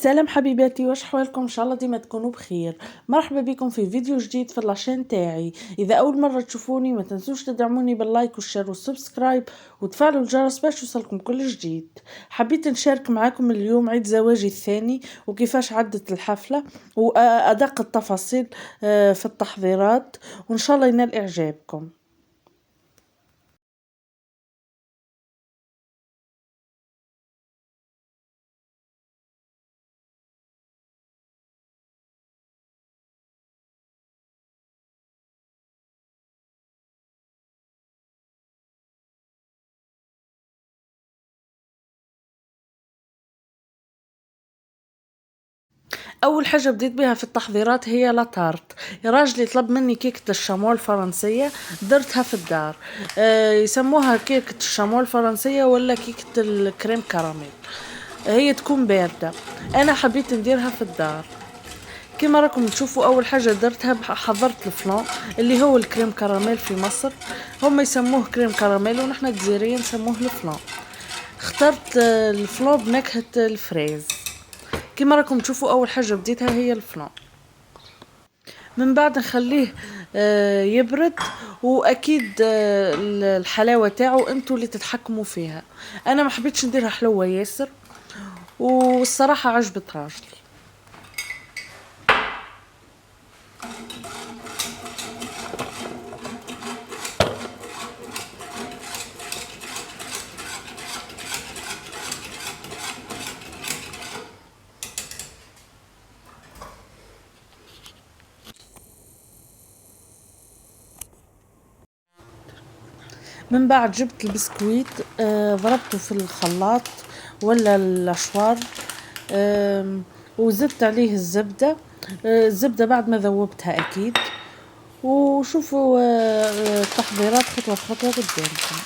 سلام حبيباتي، واش حوالكم؟ ان شاء الله ديما تكونوا بخير. مرحبا بكم في فيديو جديد في اللاشين تاعي. اذا اول مره تشوفوني ما تنسوش تدعموني باللايك والشير والسبسكرايب وتفعلوا الجرس باش يوصلكم كل جديد. حبيت نشارك معاكم اليوم عيد زواجي الثاني وكيفاش عدت الحفله وادق التفاصيل في التحضيرات، وان شاء الله ينال اعجابكم. اول حاجه بديت بها في التحضيرات هي لاتارت. راجلي طلب مني كيكه الشامو الفرنسيه، درتها في الدار. يسموها كيكه الشامو الفرنسيه ولا كيكه الكريم كراميل. هي تكون بارده، انا حبيت نديرها في الدار. كما راكم تشوفوا اول حاجه درتها حضرت الفلان اللي هو الكريم كراميل. في مصر هم يسموه كريم كراميل ونحن الجزائريين نسموه الفلان. اخترت الفلان بنكهه الفريز. كما راكم تشوفوا اول حاجه بديتها هي الفلان، من بعد نخليه يبرد. واكيد الحلاوه تاعو انتو اللي تتحكموا فيها. انا ما حبيتش نديرها حلوه ياسر، والصراحه عجبت راجلي. من بعد جبت البسكويت، ضربته في الخلاط ولا الاشوار، وزدت عليه الزبده. الزبده بعد ما ذوبتها اكيد. وشوفوا التحضيرات خطوه بخطوه قدامكم.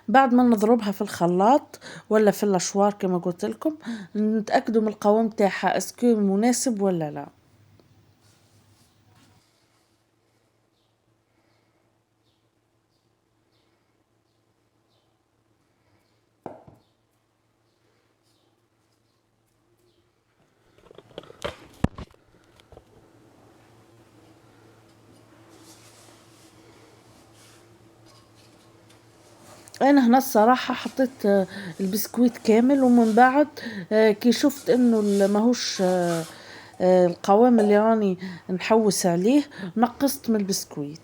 بعد ما نضربها في الخلاط ولا في الاشوار كما قلت لكم، نتاكدوا من القوام تاعها اسكو مناسب ولا لا. انا هنا الصراحه حطيت البسكويت كامل، ومن بعد كي شفت انه ماهوش القوام اللي راني نحوس عليه، نقصت من البسكويت.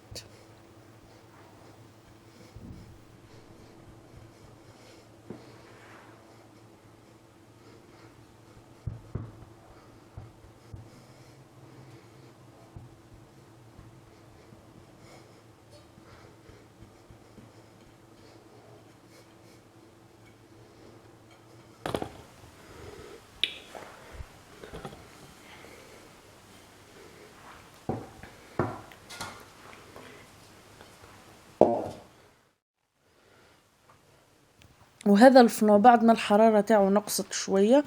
وهذا الفنو بعد ما الحرارة تاعو نقصت شوية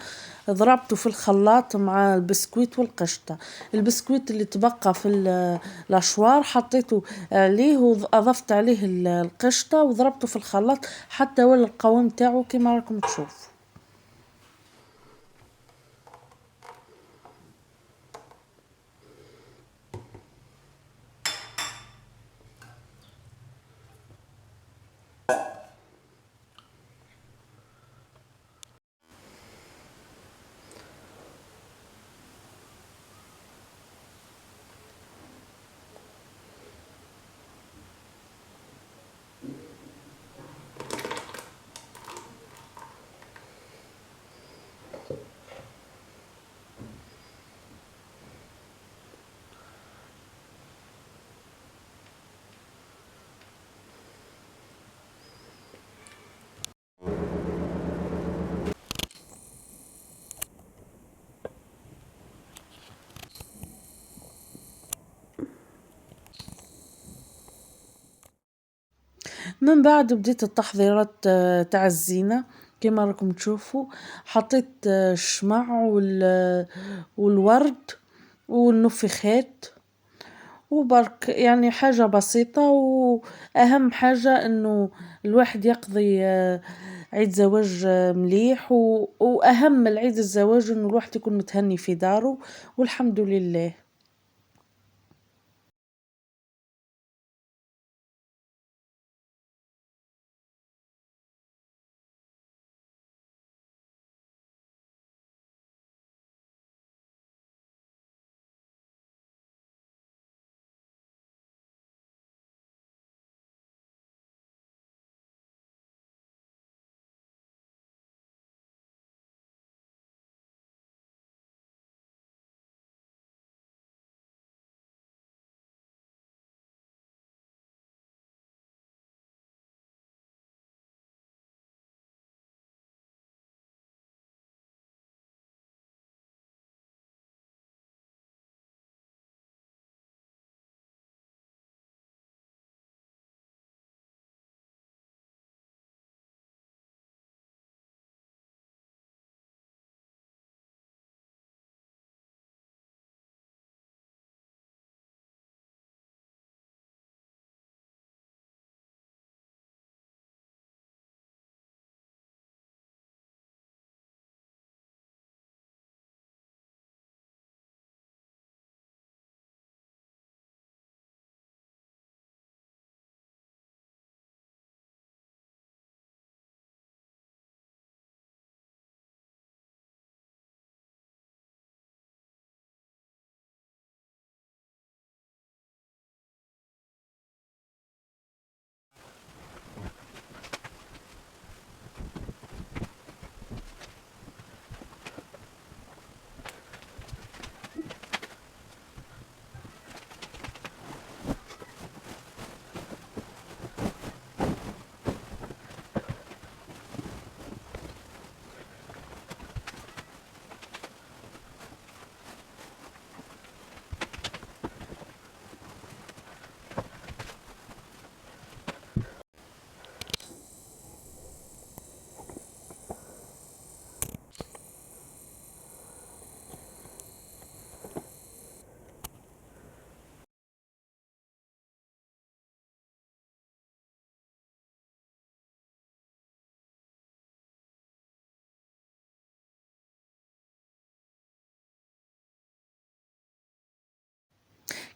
ضربته في الخلاط مع البسكويت والقشطة. البسكويت اللي تبقى في الاشوار حطيته عليه واضفت عليه القشطة وضربته في الخلاط حتى ولا القوام تاعو كما راكم تشوفوا. من بعد بديت التحضيرات تاع الزينة كما راكم تشوفوا. حطيت الشمع والورد والنفخات وبرك، يعني حاجة بسيطة. وأهم حاجة إنه الواحد يقضي عيد زواج مليح. وأهم العيد الزواج إنه الواحد يكون متهني في داره والحمد لله.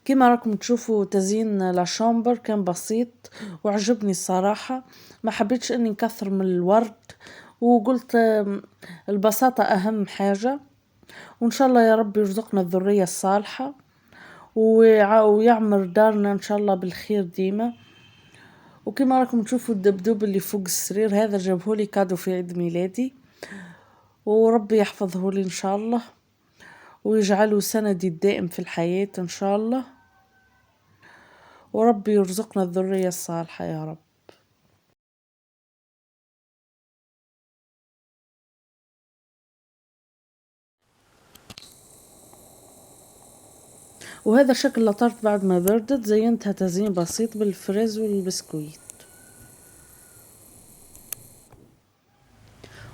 كما راكم تشوفوا تزيين لاشامبر كان بسيط وعجبني الصراحة. ما حبيتش اني نكثر من الورد وقلت البساطة اهم حاجة. وان شاء الله يا رب يرزقنا الذرية الصالحة ويعمر دارنا ان شاء الله بالخير ديما. وكما راكم تشوفوا الدبدوب اللي فوق السرير هذا جابهولي كادو في عيد ميلادي، وربي يحفظه لي ان شاء الله ويجعله سندي الدائم في الحياة ان شاء الله، وربي يرزقنا الذرية الصالحة يا رب. وهذا شكل لطرت بعد ما بردت، زينتها تزيين بسيط بالفريز والبسكويت.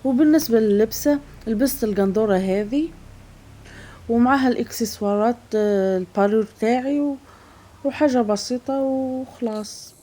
وبالنسبة لللبسة لبست القندورة هذه ومعها الاكسسوارات البارور تاعي وحاجة بسيطة وخلاص.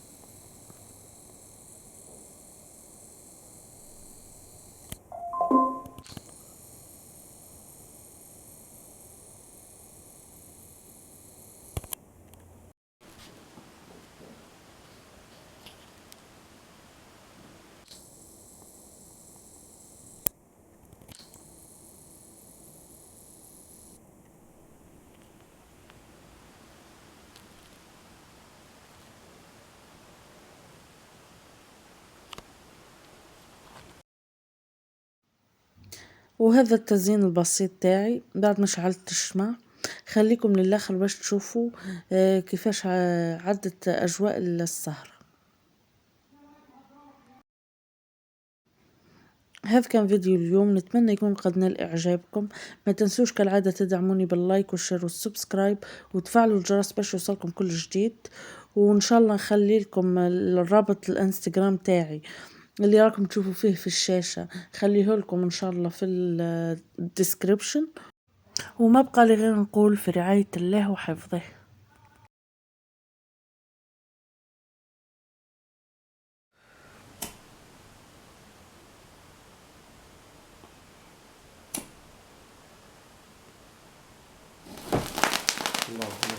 وهذا التزيين البسيط تاعي بعد ما شعلت الشمع. خليكم للاخر باش تشوفوا كيفاش عدت اجواء السهرة. هذا كان فيديو اليوم، نتمنى يكون قد نال اعجابكم. ما تنسوش كالعادة تدعموني باللايك والشير والسبسكرايب وتفعلوا الجرس باش يوصلكم كل جديد. وان شاء الله نخلي لكم الرابط الانستغرام تاعي اللي راكم تشوفوا فيه في الشاشة، خليه لكم ان شاء الله في الديسكريبشن. وما بقى لي غير نقول في رعاية الله وحفظه. الله